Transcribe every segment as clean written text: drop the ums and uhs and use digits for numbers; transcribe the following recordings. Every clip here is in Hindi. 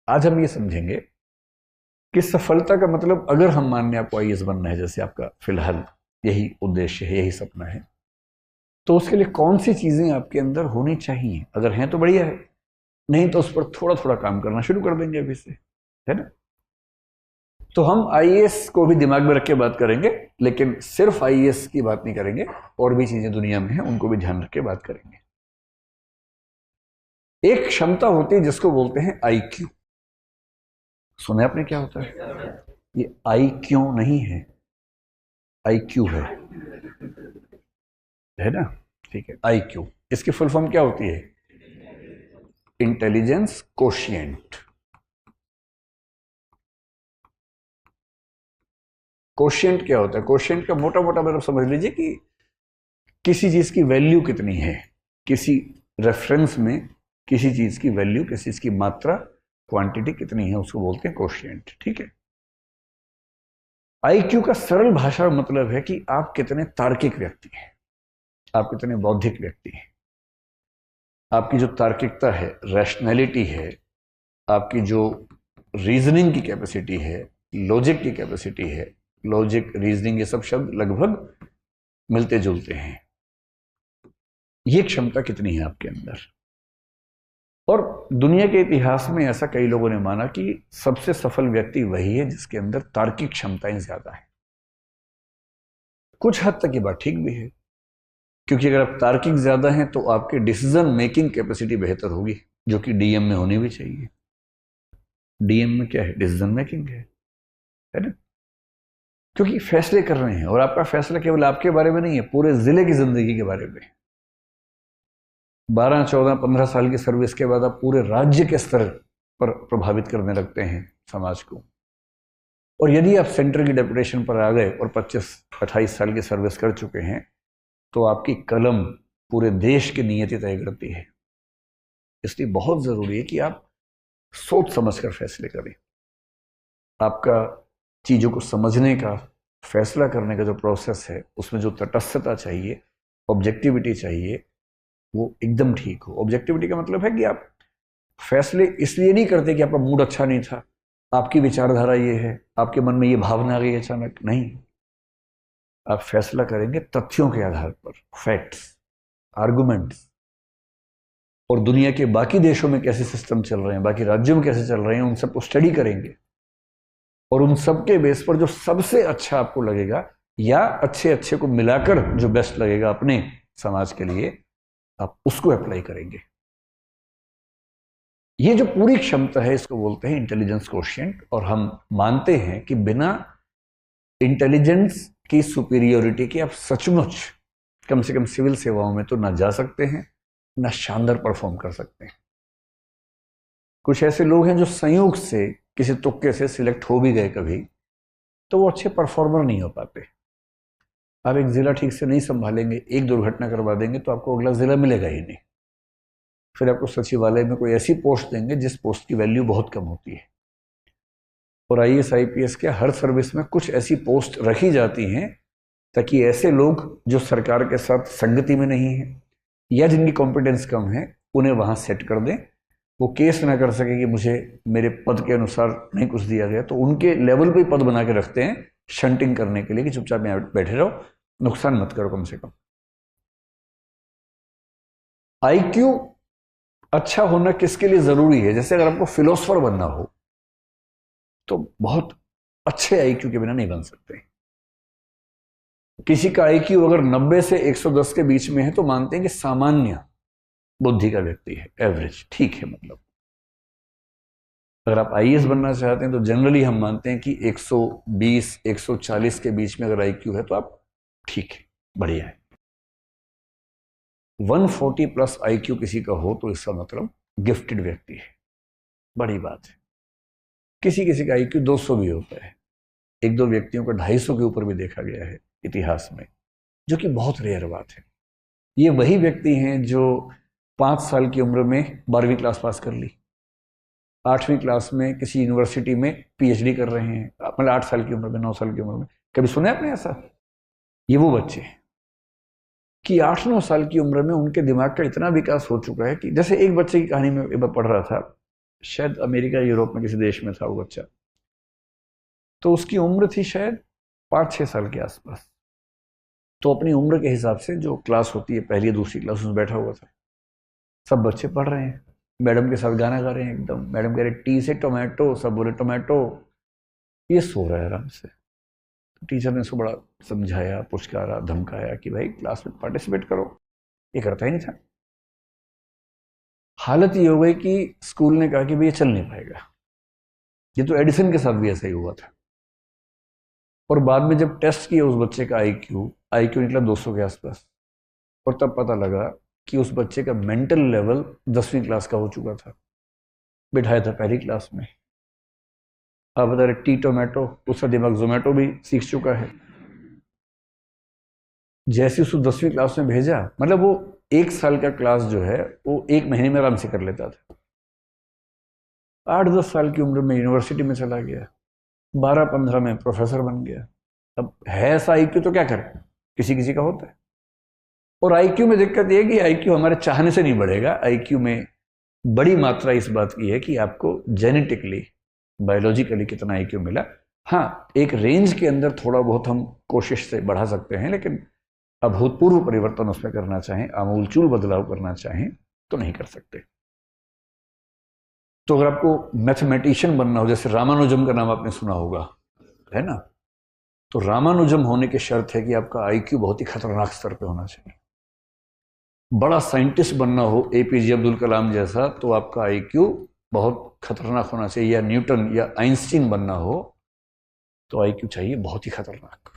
आज हम ये समझेंगे कि सफलता का मतलब, अगर हम मानने आपको आईएएस बनना है, जैसे आपका फिलहाल यही उद्देश्य है, यही सपना है, तो उसके लिए कौन सी चीजें आपके अंदर होनी चाहिए। अगर हैं तो बढ़िया है, नहीं तो उस पर थोड़ा थोड़ा काम करना शुरू कर देंगे अभी से, है ना। तो हम आईएएस को भी दिमाग में रख के बात करेंगे, लेकिन सिर्फ आईएएस की बात नहीं करेंगे, और भी चीजें दुनिया में हैं उनको भी ध्यान रख के बात करेंगे। एक क्षमता होती है जिसको बोलते हैं आईक्यू। सुना आपने क्या होता है? ये आई क्यों नहीं है, आईक्यू है ना। ठीक है, आईक्यू, इसकी फुल फॉर्म क्या होती है? Intelligence quotient. कोशिएंट क्या होता है? कोशिएंट का मोटा मोटा मतलब समझ लीजिए कि किसी चीज की वैल्यू कितनी है, किसी रेफरेंस में किसी चीज की वैल्यू, किसी चीज की मात्रा, क्वांटिटी कितनी है, उसको बोलते हैं कोशिएंट। ठीक है। आईक्यू का सरल भाषा में मतलब है कि आप कितने तार्किक व्यक्ति हैं, आप कितने बौद्धिक व्यक्ति हैं, आपकी जो तार्किकता है, रैशनैलिटी है, आपकी जो रीजनिंग की कैपेसिटी है, लॉजिक की कैपेसिटी है, लॉजिक, रीजनिंग, ये सब शब्द लगभग मिलते जुलते हैं। ये क्षमता कितनी है आपके अंदर? और दुनिया के इतिहास में ऐसा कई लोगों ने माना कि सबसे सफल व्यक्ति वही है जिसके अंदर तार्किक क्षमताएं ज्यादा है। कुछ हद तक ये बात ठीक भी है, क्योंकि अगर आप तार्किक ज्यादा हैं तो आपकी डिसीजन मेकिंग कैपेसिटी बेहतर होगी, जो कि डीएम में होनी भी चाहिए। डीएम में क्या है? डिसीजन मेकिंग है ना। क्योंकि फैसले कर रहे हैं, और आपका फैसला केवल आपके बारे में नहीं है, पूरे जिले की जिंदगी के बारे में। 12, 14, 15 साल की सर्विस के बाद आप पूरे राज्य के स्तर पर प्रभावित करने लगते हैं समाज को। और यदि आप सेंटर की डेपुटेशन पर आ गए और 25-28 साल की सर्विस कर चुके हैं, तो आपकी कलम पूरे देश की नियति तय करती है। इसलिए बहुत जरूरी है कि आप सोच समझकर फैसले करें। आपका चीजों को समझने का, फैसला करने का जो प्रोसेस है, उसमें जो तटस्थता चाहिए, ऑब्जेक्टिविटी चाहिए, वो एकदम ठीक हो। ऑब्जेक्टिविटी का मतलब है कि आप फैसले इसलिए नहीं करते कि आपका मूड अच्छा नहीं था, आपकी विचारधारा ये है, आपके मन में ये भावना आ गई अचानक, नहीं। आप फैसला करेंगे तथ्यों के आधार पर, फैक्ट्स, आर्गुमेंट्स, और दुनिया के बाकी देशों में कैसे सिस्टम चल रहे हैं, बाकी राज्यों में कैसे चल रहे हैं, उन सबको स्टडी करेंगे। और उन सब के बेस पर जो सबसे अच्छा आपको लगेगा, या अच्छे अच्छे को मिलाकर जो बेस्ट लगेगा अपने समाज के लिए, आप उसको अप्लाई करेंगे। ये जो पूरी क्षमता है, इसको बोलते हैं इंटेलिजेंस कोशिएंट। और हम मानते हैं कि बिना इंटेलिजेंस की सुपीरियोरिटी के आप सचमुच कम से कम सिविल सेवाओं में तो ना जा सकते हैं, ना शानदार परफॉर्म कर सकते हैं। कुछ ऐसे लोग हैं जो संयोग से, किसी तुक्के से सिलेक्ट हो भी गए कभी, तो वो अच्छे परफॉर्मर नहीं हो पाते। आप एक जिला ठीक से नहीं संभालेंगे, एक दुर्घटना करवा देंगे, तो आपको अगला जिला मिलेगा ही नहीं। फिर आपको सचिवालय में कोई ऐसी पोस्ट देंगे जिस पोस्ट की वैल्यू बहुत कम होती है। और आईएएस आईपीएस के हर सर्विस में कुछ ऐसी पोस्ट रखी जाती हैं ताकि ऐसे लोग जो सरकार के साथ संगति में नहीं है या जिनकी कॉम्पिटेंस कम है, उन्हें वहां सेट कर दें। वो केस ना कर सके कि मुझे मेरे पद के अनुसार नहीं कुछ दिया गया, तो उनके लेवल पे पद बना के रखते हैं शंटिंग करने के लिए, कि चुपचाप यहाँ बैठे रहो, नुकसान मत करो कम से कम। आईक्यू अच्छा होना किसके लिए जरूरी है? जैसे अगर आपको फिलोसफर बनना हो, तो बहुत अच्छे आईक्यू के बिना नहीं बन सकते। किसी का आईक्यू अगर 90 से 110 के बीच में है तो मानते हैं कि सामान्य बुद्धि का व्यक्ति है, एवरेज, ठीक है। मतलब अगर आप आईएएस बनना चाहते हैं तो जनरली हम मानते हैं कि 120, 140 के बीच में अगर आईक्यू है तो आप ठीक है, बढ़िया है। 140 प्लस आईक्यू किसी का हो तो इसका मतलब गिफ्टेड व्यक्ति है, बड़ी बात है। किसी किसी का आईक्यू 200 भी होता है, एक दो व्यक्तियों का 250 के ऊपर भी देखा गया है इतिहास में, जो कि बहुत रेयर बात है। ये वही व्यक्ति हैं जो 5 साल की उम्र में 12वीं क्लास पास कर ली, 8वीं क्लास में किसी यूनिवर्सिटी में पीएचडी कर रहे हैं, मतलब 8 साल की उम्र में, 9 साल की उम्र में। कभी सुना है आपने ऐसा? ये वो बच्चे हैं कि 8-9 साल की उम्र में उनके दिमाग का इतना विकास हो चुका है कि, जैसे एक बच्चे की कहानी में एक बार पढ़ रहा था शायद अमेरिका यूरोप में किसी देश में था वो बच्चा। तो उसकी उम्र थी शायद 5-6 साल के आसपास। तो अपनी उम्र के हिसाब से जो क्लास होती है पहली दूसरी क्लास, उसमें बैठा हुआ था। सब बच्चे पढ़ रहे हैं, मैडम के साथ गाना गा रहे हैं एकदम। मैडम कह रहे टी से टोमेटो, सब बोले टोमेटो। ये सो रहा है आराम से। तो टीचर ने उसको बड़ा समझाया, पुचकारा, धमकाया कि भाई क्लास में पार्टिसिपेट करो। ये करता ही नहीं था। हालत ये हो गई कि स्कूल ने कहा कि भाई ये चल नहीं पाएगा। ये तो एडिसन के साथ भी ऐसा ही हुआ था। और बाद में जब टेस्ट किया उस बच्चे का आईक्यू निकला 200 के आसपास। और तब पता लगा कि उस बच्चे का मेंटल लेवल 10वीं क्लास का हो चुका था। बिठाया था पहली क्लास में। अब बता रहे टी टोमेटो, उसका दिमाग जोमेटो भी सीख चुका है। जैसे उसको 10वीं क्लास में भेजा, मतलब वो 1 साल का क्लास जो है वो 1 महीने में आराम से कर लेता था। 8-10 साल की उम्र में यूनिवर्सिटी में चला गया, 12-15 में प्रोफेसर बन गया। अब है ऐसा आईक्यू तो क्या करें, किसी किसी का होता है। और आईक्यू में दिक्कत यह है कि आईक्यू हमारे चाहने से नहीं बढ़ेगा। आईक्यू में बड़ी मात्रा इस बात की है कि आपको जेनेटिकली, बायोलॉजिकली कितना आईक्यू मिला। हाँ, एक रेंज के अंदर थोड़ा बहुत हम कोशिश से बढ़ा सकते हैं, लेकिन अभूतपूर्व परिवर्तन उसमें करना चाहें, आमूलचूल बदलाव करना चाहें तो नहीं कर सकते। तो अगर आपको मैथमेटिशियन बनना हो, जैसे रामानुजम का नाम आपने सुना होगा, है ना, तो रामानुजम होने की शर्त है कि आपका आईक्यू बहुत ही खतरनाक स्तर पे होना चाहिए। बड़ा साइंटिस्ट बनना हो एपीजे अब्दुल कलाम जैसा, तो आपका आईक्यू बहुत खतरनाक होना चाहिए। या न्यूटन या आइंस्टीन बनना हो तो आईक्यू चाहिए बहुत ही खतरनाक।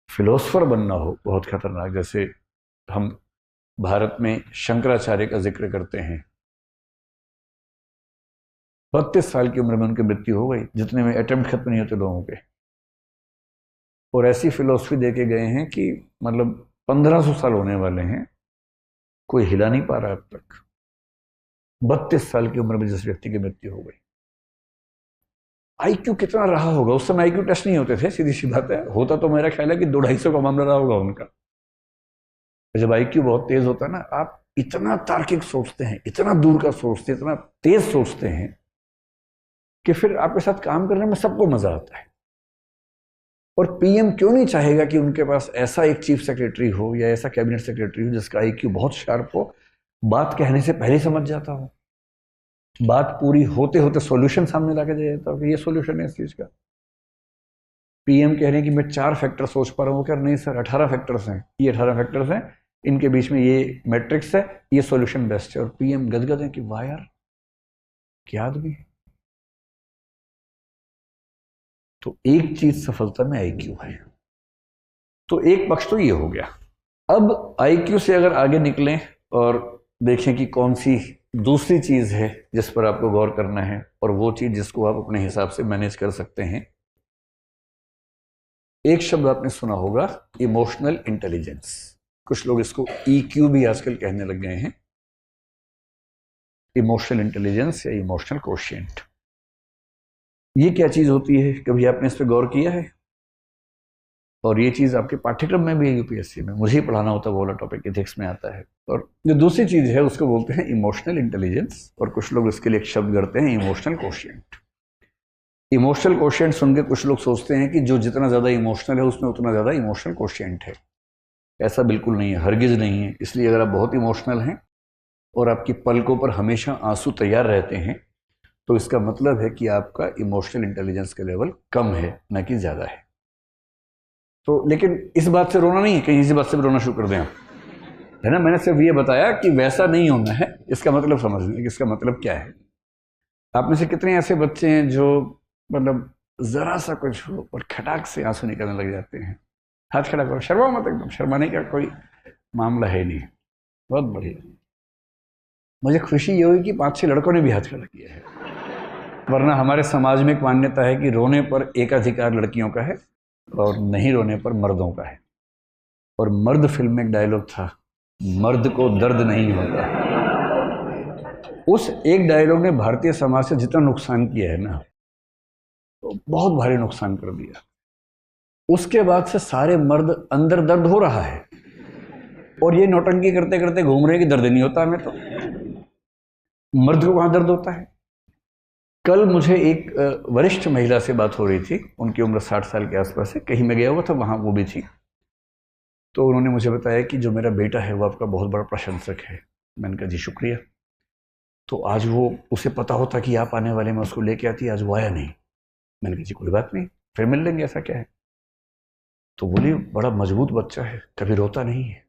फिलोसफर बनना हो बहुत खतरनाक, जैसे हम भारत में शंकराचार्य का जिक्र करते हैं। 32 साल की उम्र में उनकी मृत्यु हो गई, जितने में अटेम्प्ट खत्म नहीं होते लोगों के। और ऐसी फिलोसफी दे के गए हैं कि मतलब 1500 साल होने वाले हैं, कोई हिला नहीं पा रहा अब तक। 32 साल की उम्र में जिस व्यक्ति की मृत्यु हो गई। आईक्यू कितना रहा होगा उस समय? आईक्यू टेस्ट नहीं होते थे, सीधी सी बात है। होता तो मेरा ख्याल है कि 200-250 का मामला रहा होगा उनका। जब आईक्यू बहुत तेज होता है ना, आप इतना तार्किक सोचते हैं, इतना दूर का सोचते हैं, इतना तेज सोचते हैं कि फिर आपके साथ काम करने में सबको मजा आता है। और पीएम क्यों नहीं चाहेगा कि उनके पास ऐसा एक चीफ सेक्रेटरी हो या ऐसा कैबिनेट सेक्रेटरी हो जिसका आईक्यू बहुत शार्प हो, बात कहने से पहले समझ जाता हो, बात पूरी होते होते सॉल्यूशन सामने लाके दे देता हो कि ये सॉल्यूशन है इस चीज का। पीएम कह रहे हैं कि मैं 4 फैक्टर सोच पा रहा हूँ, क्या नहीं सर 18 फैक्टर्स हैं, ये 18 फैक्टर्स हैं, इनके बीच में ये मैट्रिक्स है, ये सॉल्यूशन बेस्ट है। और पीएम गदगद है कि वाह यार क्या आदमी है। तो एक चीज सफलता में आईक्यू है। तो एक पक्ष तो ये हो गया। अब आईक्यू से अगर आगे निकलें और देखें कि कौन सी दूसरी चीज है जिस पर आपको गौर करना है, और वो चीज जिसको आप अपने हिसाब से मैनेज कर सकते हैं। एक शब्द आपने सुना होगा, इमोशनल इंटेलिजेंस। कुछ लोग इसको ईक्यू भी आजकल कहने लग गए हैं। इमोशनल इंटेलिजेंस या इमोशनल कोशिएंट, ये क्या चीज होती है? कभी आपने इस पर गौर किया है? और ये चीज आपके पाठ्यक्रम में भी है, यूपीएससी में मुझे ही पढ़ाना होता है, वो वाला टॉपिक इथिक्स में आता है। और जो दूसरी चीज है उसको बोलते हैं इमोशनल इंटेलिजेंस, और कुछ लोग इसके लिए एक शब्द करते हैं इमोशनल कोशिएंट। इमोशनल कोशिएंट सुन के कुछ लोग सोचते हैं कि जो जितना ज्यादा इमोशनल है उसमें उतना ज्यादा इमोशनल कोशिएंट है। ऐसा बिल्कुल नहीं है, हरगिज नहीं है। इसलिए अगर आप बहुत इमोशनल हैं और आपकी पलकों पर हमेशा आंसू तैयार रहते हैं, तो इसका मतलब है कि आपका इमोशनल इंटेलिजेंस का लेवल कम है, ना कि ज्यादा है। तो लेकिन इस बात से रोना नहीं है, कहीं इसी बात से भी रोना शुरू कर दें आप, है ना। मैंने सिर्फ ये बताया कि वैसा नहीं होना है, इसका मतलब समझ लें कि इसका मतलब क्या है। आप में से कितने ऐसे बच्चे हैं जो मतलब जरा सा कुछ हो और खटाक से आंसू निकलने लग जाते हैं? हाथ खड़ा करो, शर्माओ मत, एकदम शर्माने का कोई मामला है नहीं। बहुत बढ़िया। मुझे खुशी ये हुई कि 5-6 लड़कों ने भी हाथ खड़ा किया है, वरना हमारे समाज में एक मान्यता है कि रोने पर एकाधिकार लड़कियों का है और नहीं रोने पर मर्दों का है। और मर्द फिल्म में एक डायलॉग था, मर्द को दर्द नहीं होता। उस एक डायलॉग ने भारतीय समाज से जितना नुकसान किया है ना, तो बहुत भारी नुकसान कर दिया। उसके बाद से सारे मर्द अंदर दर्द हो रहा है और ये नौटंकी करते करते घूम रहे हैं कि दर्द नहीं होता हमें। तो मर्द को कहां दर्द होता है? कल मुझे एक वरिष्ठ महिला से बात हो रही थी, उनकी उम्र 60 साल के आसपास है, कहीं मैं गया हुआ था, वहाँ वो भी थी। तो उन्होंने मुझे बताया कि जो मेरा बेटा है वो आपका बहुत बड़ा प्रशंसक है। मैंने कहा जी शुक्रिया। तो आज वो, उसे पता होता कि आप आने वाले, मैं उसको लेके आती, आज वो आया नहीं। मैंने कहा जी कोई बात नहीं, फिर मिल लेंगे, ऐसा क्या है। तो बोली बड़ा मजबूत बच्चा है, कभी रोता नहीं है।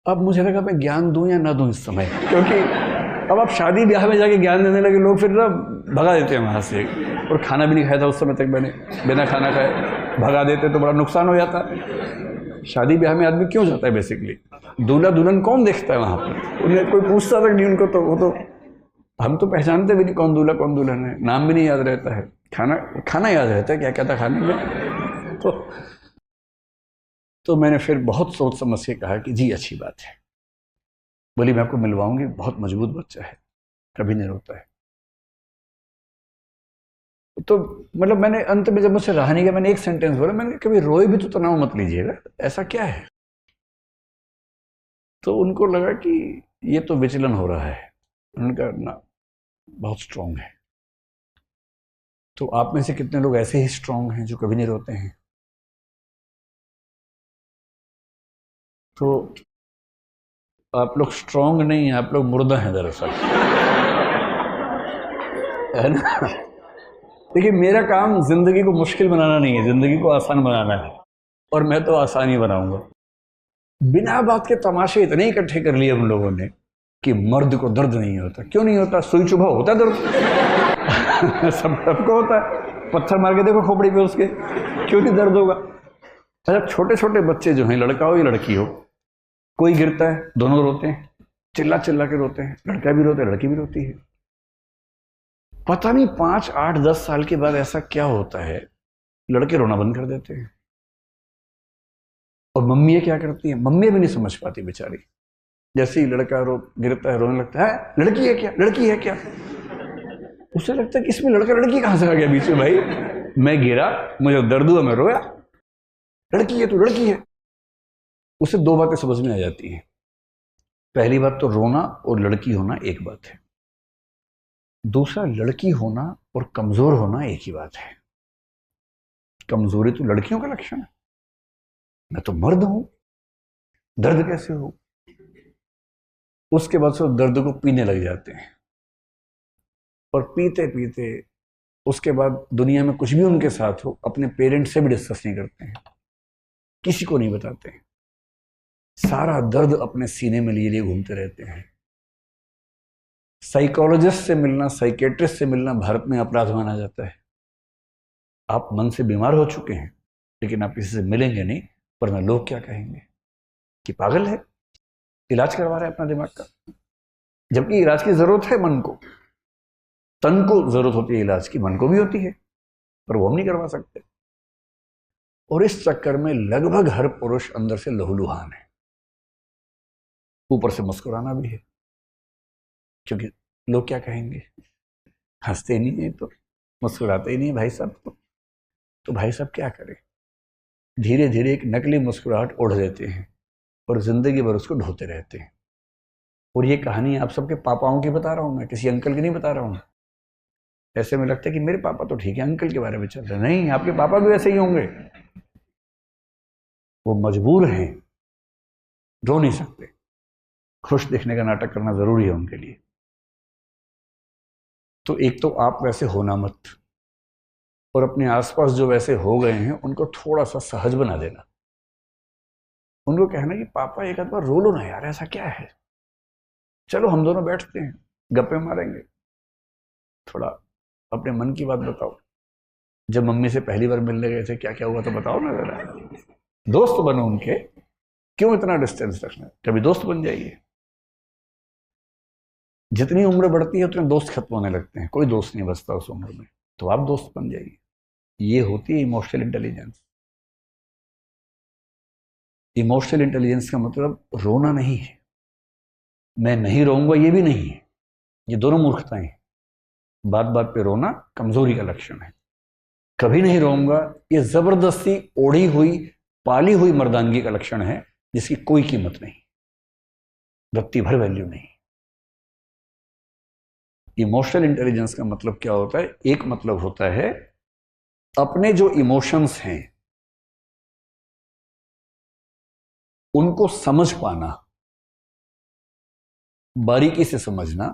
अब मुझे लगा मैं ज्ञान दूं या ना दूं इस समय, क्योंकि अब आप शादी ब्याह में जाके ज्ञान देने लगे, लोग फिर ना भगा देते हैं वहां से। और खाना भी नहीं खाया था उस समय तक मैंने, बिना खाना खाए भगा देते तो बड़ा नुकसान हो जाता। शादी ब्याह में आदमी क्यों जाता है बेसिकली? दूल्हा दुल्हन कौन देखता है वहां पर? उन्हें कोई पूछता तक नहीं उनको, तो वो तो, हम तो पहचानते भी नहीं कौन दूल्हा कौन दुल्हन है, नाम भी नहीं याद रहता है, खाना खाना याद रहता है क्या क्या था खाने में। तो मैंने फिर बहुत सोच समझ के कहा कि जी अच्छी बात है। बोली मैं आपको मिलवाऊंगी, बहुत मजबूत बच्चा है, कभी नहीं रोता है। तो मतलब मैंने अंत में जब मुझसे रहा नहीं गया, मैंने एक सेंटेंस बोला, मैंने कहा कभी रोए भी तो तनाव मत लीजिएगा, ऐसा क्या है। तो उनको लगा कि ये तो विचलन हो रहा है। उन्होंने कहा ना, बहुत स्ट्रांग है। तो आप में से कितने लोग ऐसे ही स्ट्रांग हैं जो कभी नहीं रोते हैं? तो आप लोग स्ट्रांग नहीं हैं, आप लोग मुर्दा हैं दरअसल, है ना। देखिए मेरा काम जिंदगी को मुश्किल बनाना नहीं है, जिंदगी को आसान बनाना है, और मैं तो आसान ही बनाऊंगा। बिना बात के तमाशे इतने इकट्ठे कर लिए हम लोगों ने कि मर्द को दर्द नहीं होता। क्यों नहीं होता? सुई चुभा होता दर्द। सबको होता है, पत्थर मार के देखो खोपड़ी पे उसके, क्यों नहीं दर्द होगा। अच्छा छोटे छोटे बच्चे जो हैं, लड़का हो या लड़की हो, कोई गिरता है दोनों रोते हैं, चिल्ला चिल्ला के रोते हैं, लड़का भी रोता है लड़की भी रोती है। पता नहीं 5, 8, 10 साल के बाद ऐसा क्या होता है, लड़के रोना बंद कर देते हैं। और मम्मी क्या करती है, मम्मी भी नहीं समझ पाती बेचारी। जैसे ही लड़का गिरता है, रोने लगता है, लड़की है क्या, लड़की है क्या। उसे लगता है कि इसमें लड़का लड़की कहां से आ गया बीच में भाई, मैं गिरा, मुझे दर्द हुआ, मैं रोया, लड़की है तो लड़की है। उसे दो बातें समझ में आ जाती हैं। पहली बात तो रोना और लड़की होना एक बात है, दूसरा लड़की होना और कमजोर होना एक ही बात है। कमजोरी तो लड़कियों का लक्षण है, मैं तो मर्द हूं, दर्द कैसे हो। उसके बाद से दर्द को पीने लग जाते हैं, और पीते पीते उसके बाद दुनिया में कुछ भी उनके साथ हो, अपने पेरेंट्स से भी डिस्कस नहीं करते हैं, किसी को नहीं बताते हैं, सारा दर्द अपने सीने में लिए लिए घूमते रहते हैं। साइकोलॉजिस्ट से मिलना, साइकेट्रिस्ट से मिलना भारत में अपराध माना जाता है। आप मन से बीमार हो चुके हैं, लेकिन आप किसी से मिलेंगे नहीं, वरना लोग क्या कहेंगे कि पागल है, इलाज करवा रहा है अपना दिमाग का। जबकि इलाज की जरूरत है मन को, तन को जरूरत होती है इलाज की, मन को भी होती है, पर वो हम नहीं करवा सकते। और इस चक्कर में लगभग हर पुरुष अंदर से लहूलुहान है, ऊपर से मुस्कुराना भी है, क्योंकि लोग क्या कहेंगे, हंसते नहीं है तो, मुस्कुराते ही नहीं है भाई साहब, तो भाई साहब क्या करें। धीरे धीरे एक नकली मुस्कुराहट ओढ़ देते हैं और जिंदगी भर उसको ढोते रहते हैं। और ये कहानी आप सबके पापाओं की बता रहा हूं मैं, किसी अंकल की नहीं बता रहा हूं। ऐसे में लगता है कि मेरे पापा तो ठीक है, अंकल के बारे में चल रहे, नहीं, आपके पापा भी वैसे ही होंगे। वो मजबूर हैं, रो नहीं सकते, खुश दिखने का नाटक करना जरूरी है उनके लिए। तो एक तो आप वैसे होना मत, और अपने आसपास जो वैसे हो गए हैं उनको थोड़ा सा सहज बना देना। उनको कहना कि पापा एक आध बार रो लो ना यार, ऐसा क्या है, चलो हम दोनों बैठते हैं, गप्पे मारेंगे, थोड़ा अपने मन की बात बताओ। जब मम्मी से पहली बार मिलने गए थे क्या क्या हुआ तो बताओ ना जरा, दोस्त बनो उनके, क्यों इतना डिस्टेंस रखना, कभी दोस्त बन जाइए। जितनी उम्र बढ़ती है उतने दोस्त खत्म होने लगते हैं, कोई दोस्त नहीं बचता उस उम्र में, तो आप दोस्त बन जाइए। ये होती है इमोशनल इंटेलिजेंस। इमोशनल इंटेलिजेंस का मतलब रोना नहीं है, मैं नहीं रोऊंगा ये भी नहीं है, ये दोनों मूर्खताएं हैं। बात बात पे रोना कमजोरी का लक्षण है। कभी नहीं रोऊंगा ये जबरदस्ती ओढ़ी हुई पाली हुई मर्दानगी का लक्षण है, जिसकी कोई कीमत नहीं, रत्ती भर वैल्यू नहीं। इमोशनल इंटेलिजेंस का मतलब क्या होता है? एक मतलब होता है अपने जो इमोशंस हैं उनको समझ पाना, बारीकी से समझना,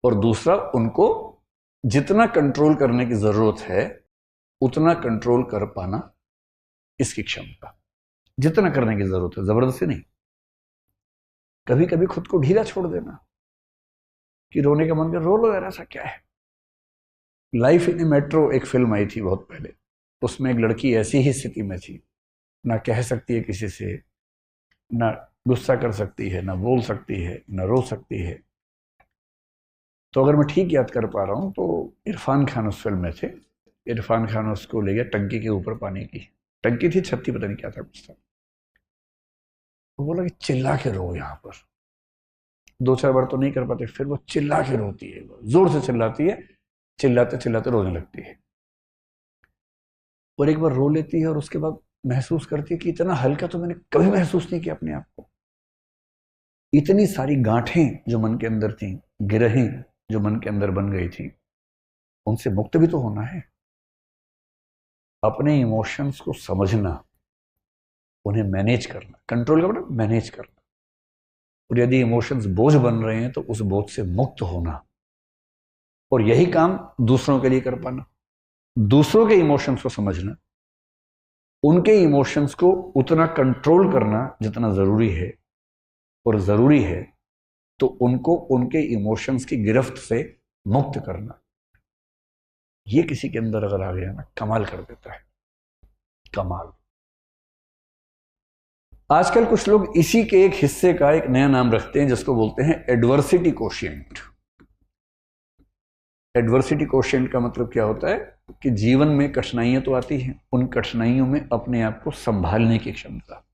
और दूसरा उनको जितना कंट्रोल करने की जरूरत है उतना कंट्रोल कर पाना, इसकी क्षमता। जितना करने की जरूरत है, जबरदस्ती नहीं। कभी कभी खुद को ढीला छोड़ देना कि रोने का मन कर रो लो यार, ऐसा क्या है। लाइफ इन ए मेट्रो एक फिल्म आई थी बहुत पहले, उसमें एक लड़की ऐसी ही स्थिति में थी, ना कह सकती है किसी से, ना गुस्सा कर सकती है, ना बोल सकती है, ना रो सकती है। तो अगर मैं ठीक याद कर पा रहा हूं तो इरफान खान उस फिल्म में थे। इरफान खान उसको ले गया टंकी के ऊपर, पानी की टंकी थी, छत थी, पता नहीं क्या था कुछ था। वो बोला कि चिल्ला के रो यहां पर। दो चार बार तो नहीं कर पाते, फिर वो चिल्ला के रोती है, जोर से चिल्लाती है, चिल्लाते चिल्लाते रोने लगती है। और एक बार रो लेती है और उसके बाद महसूस करती है कि इतना हल्का तो मैंने कभी महसूस नहीं किया अपने आप को। इतनी सारी गांठें जो मन के अंदर थी, गिरहें जो मन के अंदर बन गई थी, उनसे मुक्त भी तो होना है। अपने इमोशंस को समझना, उन्हें मैनेज करना, कंट्रोल का मतलब मैनेज करना। और यदि इमोशंस बोझ बन रहे हैं तो उस बोझ से मुक्त होना, और यही काम दूसरों के लिए कर पाना। दूसरों के इमोशंस को समझना, उनके इमोशंस को उतना कंट्रोल करना जितना जरूरी है, और जरूरी है तो उनको उनके इमोशंस की गिरफ्त से मुक्त करना। ये किसी के अंदर अगर आ गया ना, कमाल कर देता है, कमाल। आजकल कुछ लोग इसी के एक हिस्से का एक नया नाम रखते हैं जिसको बोलते हैं एडवर्सिटी कोशिएंट। एडवर्सिटी कोशिएंट का मतलब क्या होता है कि जीवन में कठिनाइयां तो आती हैं, उन कठिनाइयों में अपने आप को संभालने की क्षमता।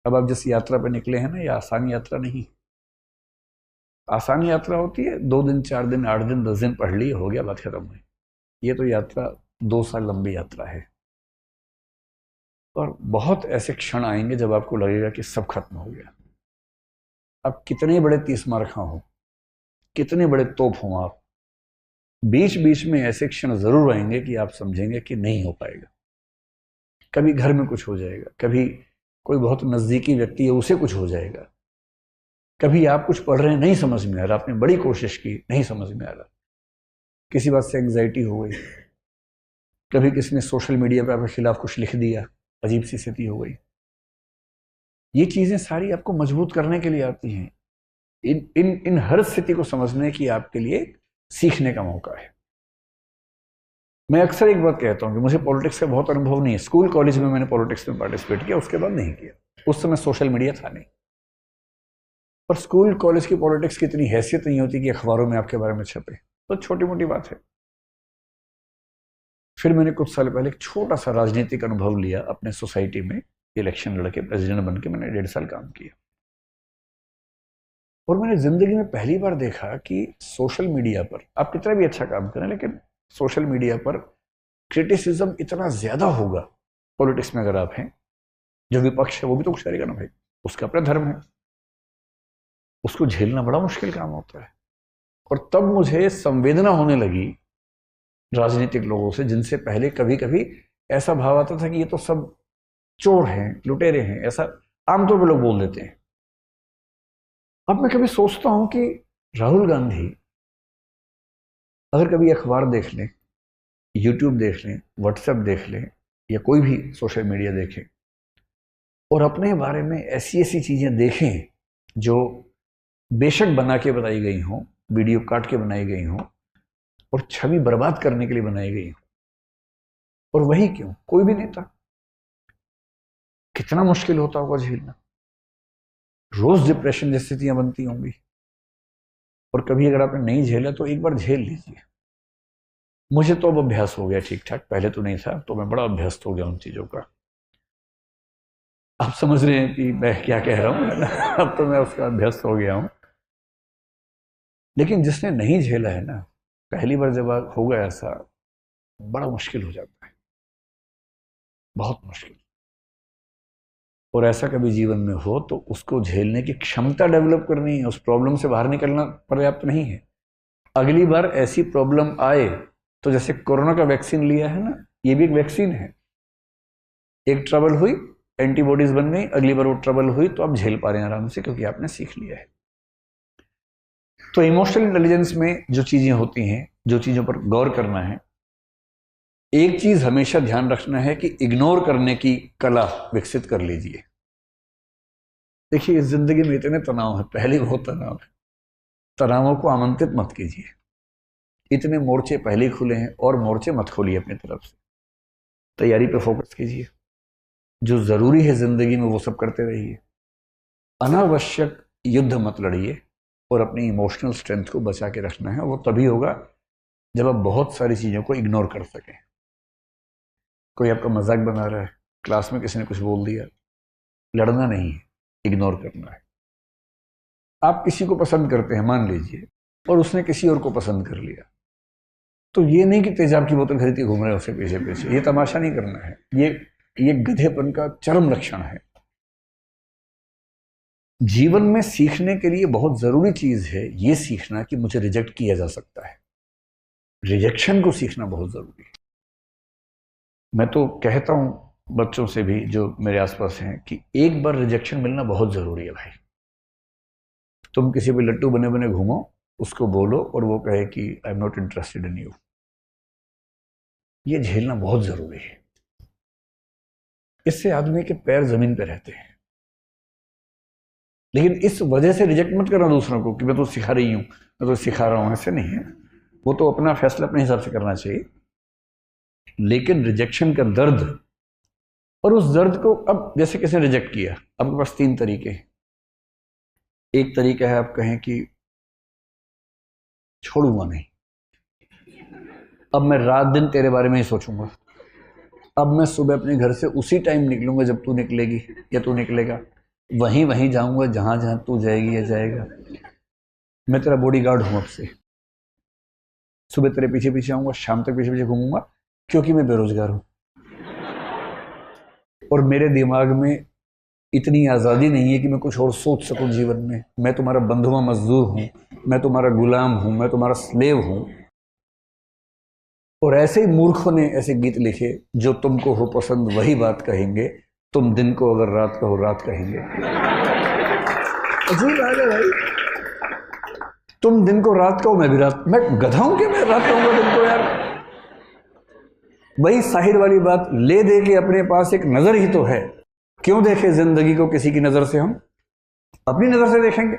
अब आप जिस यात्रा पर निकले हैं ना, ये आसान यात्रा नहीं। आसान यात्रा होती है 2 दिन 4 दिन 8 दिन 10 दिन पढ़ लिए, हो गया, बात खत्म हुई। ये तो यात्रा 2 साल लंबी यात्रा है। और बहुत ऐसे क्षण आएंगे जब आपको लगेगा कि सब खत्म हो गया। अब कितने बड़े 30 मार्का हो, कितने बड़े तोप हों आप, बीच बीच में ऐसे क्षण जरूर आएंगे कि आप समझेंगे कि नहीं हो पाएगा। कभी घर में कुछ हो जाएगा, कभी कोई बहुत नजदीकी व्यक्ति है उसे कुछ हो जाएगा, कभी आप कुछ पढ़ रहे हैं नहीं समझ में आ रहा, आपने बड़ी कोशिश की नहीं समझ में आ रहा, किसी बात से एंग्जाइटी हो गई, कभी किसी ने सोशल मीडिया पे आपके खिलाफ कुछ लिख दिया, अजीब सी स्थिति हो गई। ये चीजें सारी आपको मजबूत करने के लिए आती हैं। इन इन इन हर स्थिति को समझने की आपके लिए सीखने का मौका है। मैं अक्सर एक बात कहता हूं कि मुझे पॉलिटिक्स का बहुत अनुभव नहीं है। स्कूल कॉलेज में मैंने पॉलिटिक्स में पार्टिसिपेट किया, उसके बाद नहीं किया। उस समय सोशल मीडिया था नहीं। पर स्कूल कॉलेज की पॉलिटिक्स की इतनी हैसियत नहीं होती कि अखबारों में आपके बारे में छपे, तो छोटी मोटी बात है। फिर मैंने कुछ साल पहले एक छोटा सा राजनीतिक अनुभव लिया अपने सोसाइटी में, इलेक्शन लड़के प्रेसिडेंट बन के मैंने 1.5 साल काम किया। और मैंने जिंदगी में पहली बार देखा कि सोशल मीडिया पर आप कितना भी अच्छा काम करें, लेकिन सोशल मीडिया पर क्रिटिसिज्म इतना ज्यादा होगा। पॉलिटिक्स में अगर आप हैं, जो विपक्ष है वो भी तो कुछ करेगा ना भाई, उसका अपना धर्म है, उसको झेलना बड़ा मुश्किल काम होता है। और तब मुझे संवेदना होने लगी राजनीतिक लोगों से, जिनसे पहले कभी कभी ऐसा भाव आता था कि ये तो सब चोर हैं, लुटेरे हैं, ऐसा आमतौर पर लोग बोल देते हैं। अब मैं कभी सोचता हूं कि राहुल गांधी अगर कभी अखबार देख लें, यूट्यूब देख लें, व्हाट्सएप देख लें, या कोई भी सोशल मीडिया देखें, और अपने बारे में ऐसी ऐसी चीजें देखें जो बेशक बना के बताई गई हों, वीडियो काट के बनाई गई हों, और छवि बर्बाद करने के लिए बनाई गई हो, और वही क्यों, कोई भी नेता, कितना मुश्किल होता होगा झेलना। रोज डिप्रेशन जैसी स्थितियां बनती होंगी। और कभी अगर आपने नहीं झेला तो एक बार झेल लीजिए। मुझे तो अब अभ्यास हो गया ठीक ठाक, पहले तो नहीं था, तो मैं बड़ा अभ्यस्त हो गया उन चीजों का। आप समझ रहे हैं कि मैं क्या कह रहा हूं। अब तो मैं उसका अभ्यस्त हो गया हूं। लेकिन जिसने नहीं झेला है ना, पहली बार जब होगा ऐसा, बड़ा मुश्किल हो जाता है, बहुत मुश्किल। और ऐसा कभी जीवन में हो तो उसको झेलने की क्षमता डेवलप करनी है, उस प्रॉब्लम से बाहर निकलना पर्याप्त नहीं है। अगली बार ऐसी प्रॉब्लम आए तो जैसे कोरोना का वैक्सीन लिया है ना, ये भी एक वैक्सीन है। एक ट्रबल हुई, एंटीबॉडीज बन गई, अगली बार वो ट्रबल हुई तो आप झेल पा रहे हैं आराम से, क्योंकि आपने सीख लिया है। तो इमोशनल इंटेलिजेंस में जो चीजें होती हैं, जो चीजों पर गौर करना है, एक चीज हमेशा ध्यान रखना है कि इग्नोर करने की कला विकसित कर लीजिए। देखिए, इस जिंदगी में इतने तनाव है, पहले बहुत तनाव है, तनावों को आमंत्रित मत कीजिए। इतने मोर्चे पहले ही खुले हैं, और मोर्चे मत खोलिए अपनी तरफ से। तैयारी पे फोकस कीजिए, जो जरूरी है जिंदगी में वो सब करते रहिए। अनावश्यक युद्ध मत लड़िए, और अपनी इमोशनल स्ट्रेंथ को बचा के रखना है। वो तभी होगा जब आप बहुत सारी चीजों को इग्नोर कर सकें। कोई आपका मजाक बना रहा है, क्लास में किसी ने कुछ बोल दिया, लड़ना नहीं है, इग्नोर करना है। आप किसी को पसंद करते हैं मान लीजिए, और उसने किसी और को पसंद कर लिया, तो ये नहीं कि तेजाब की बोतल खरीद के घूम रहे हैं उसके पीछे पीछे, ये तमाशा नहीं करना है। ये गधेपन का चरम लक्षण है। जीवन में सीखने के लिए बहुत जरूरी चीज है ये सीखना कि मुझे रिजेक्ट किया जा सकता है। रिजेक्शन को सीखना बहुत जरूरी है। मैं तो कहता हूं बच्चों से भी जो मेरे आसपास हैं कि एक बार रिजेक्शन मिलना बहुत जरूरी है भाई। तुम किसी भी लट्टू बने बने घूमो, उसको बोलो और वो कहे कि I am not interested in you, ये झेलना बहुत जरूरी है। इससे आदमी के पैर जमीन पे रहते हैं। लेकिन इस वजह से रिजेक्ट मत करना दूसरों को कि मैं तो सिखा रही हूं, मैं तो सिखा रहा हूं, ऐसे नहीं है। वो तो अपना फैसला अपने हिसाब से करना चाहिए। लेकिन रिजेक्शन का दर्द, और उस दर्द को, अब जैसे किसी ने रिजेक्ट किया, आपके पास 3 तरीके हैं। एक तरीका है आप कहें कि छोड़ूंगा नहीं, अब मैं रात दिन तेरे बारे में ही सोचूंगा, अब मैं सुबह अपने घर से उसी टाइम निकलूंगा जब तू निकलेगी या तू निकलेगा, वहीं जाऊंगा जहां जहां तू जाएगी या जाएगा। मैं तेरा बॉडीगार्ड हूं अब से, सुबह तेरे पीछे पीछे आऊंगा, शाम तक पीछे पीछे घूमूंगा, क्योंकि मैं बेरोजगार हूं और मेरे दिमाग में इतनी आज़ादी नहीं है कि मैं कुछ और सोच सकूं जीवन में। मैं तुम्हारा बंधुआ मजदूर हूं, मैं तुम्हारा गुलाम हूं, मैं तुम्हारा स्लेव हूं। और ऐसे ही मूर्खों ने ऐसे गीत लिखे, जो तुमको हो पसंद वही बात कहेंगे, तुम दिन को अगर रात कहो रात कहेंगे। अजीब बात है भाई, तुम दिन को रात कहो मैं भी रात, मैं गधा हूं कि मैं रात कहूंगा दिन को यार। वही साहिर वाली बात, ले दे के अपने पास एक नजर ही तो है, क्यों देखे जिंदगी को किसी की नजर से, हम अपनी नजर से देखेंगे,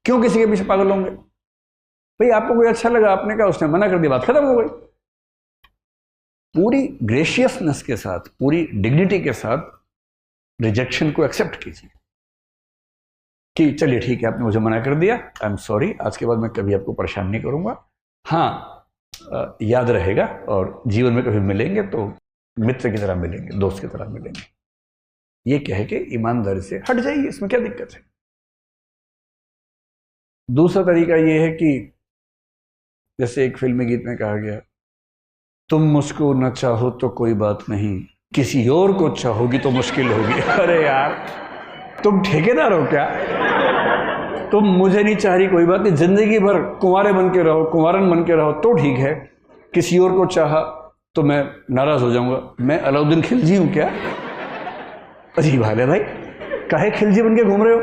क्यों किसी के पीछे पागल होंगे। भाई आपको कोई अच्छा लगा, आपने कहा, उसने मना कर दिया, बात खत्म हो गई। पूरी ग्रेशियसनेस के साथ, पूरी डिग्निटी के साथ रिजेक्शन को एक्सेप्ट कीजिए कि चलिए ठीक है, आपने मुझे मना कर दिया, आई एम सॉरी, आज के बाद मैं कभी आपको परेशान नहीं करूंगा। हाँ, याद रहेगा, और जीवन में कभी मिलेंगे तो मित्र की तरह मिलेंगे, दोस्त की तरह मिलेंगे। ये कह के ईमानदारी से हट जाइए, इसमें क्या दिक्कत है। दूसरा तरीका ये है कि जैसे एक फिल्मी गीत में कहा गया, तुम मुझको न चाहो तो कोई बात नहीं, किसी और को चाहोगी तो मुश्किल होगी। अरे यार, तुम ठेकेदार हो क्या? तुम मुझे नहीं चाह रही, कोई बात नहीं, जिंदगी भर कुंवारे बन के रहो, कुंवारन बन के रहो तो ठीक है। किसी और को चाहा तो मैं नाराज हो जाऊंगा। मैं अलाउद्दीन खिलजी हूं क्या? अजीब हाल है भाई, काहे खिलजी बन के घूम रहे हो?